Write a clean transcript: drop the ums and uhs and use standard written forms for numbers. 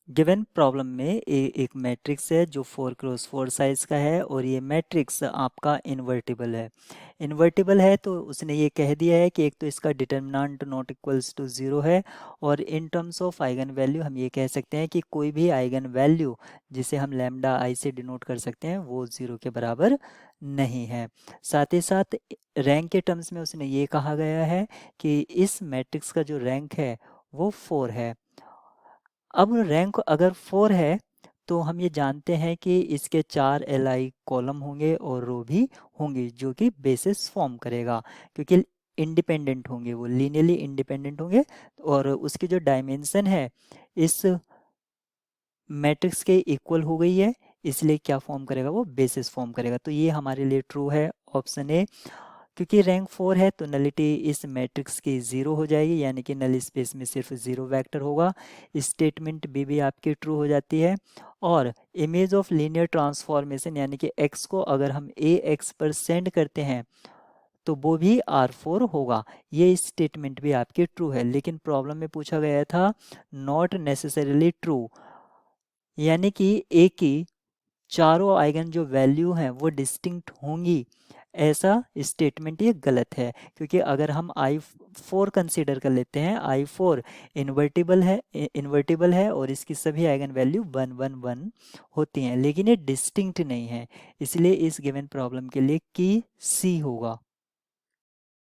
Given problem में एक matrix है जो 4x4 साइज का है और ये मैट्रिक्स आपका इन्वर्टिबल है। इन्वर्टिबल है तो उसने ये कह दिया है कि एक तो इसका डिटर्मिनेंट नॉट इक्वल्स टू 0 है, और in terms of eigen value हम ये कह सकते हैं कि कोई भी आइगन वैल्यू जिसे हम लैम्डा आई से डिनोट कर सकते हैं वो 0 के बराबर नहीं है। साथ ही साथ रैंक के टर्म्स में उसने ये कहा गया है कि इस मैट्रिक्स का जो रैंक है वो 4 है। अब रैंक अगर 4 है तो हम ये जानते हैं कि इसके 4 एलआई कॉलम होंगे और रो भी होंगी जो कि बेसिस फॉर्म करेगा, क्योंकि इंडिपेंडेंट होंगे, वो लीनियरली इंडिपेंडेंट होंगे। और उसकी जो डायमेंशन है इस मैट्रिक्स के इक्वल हो गई है, इसलिए क्या फॉर्म करेगा, वो बेसिस फॉर्म करेगा। तो ये हमारे लिए ट्रू है ऑप्शन ए। क्योंकि रैंक 4 है तो नलिटी इस मैट्रिक्स की 0 हो जाएगी, यानी कि नल स्पेस में सिर्फ 0 वेक्टर होगा। स्टेटमेंट बी भी आपकी ट्रू हो जाती है। और इमेज ऑफ लीनियर ट्रांसफॉर्मेशन यानी कि x को अगर हम ए एक्स पर सेंड करते हैं तो वो भी R4 होगा। ये स्टेटमेंट भी आपकी ट्रू है। लेकिन प्रॉब्लम में पूछा गया था नॉट नेसेसरीली ट्रू, यानी कि ए की चारों आइगन जो वैल्यू हैं वो डिस्टिंक्ट होंगी, ऐसा स्टेटमेंट ये गलत है। क्योंकि अगर हम I4 कंसीडर कर लेते हैं, I4 इन्वर्टिबल है और इसकी सभी आइगन वैल्यू 1 1 1 होती हैं, लेकिन ये डिस्टिंक्ट नहीं है। इसलिए इस गिवन प्रॉब्लम के लिए की सी होगा।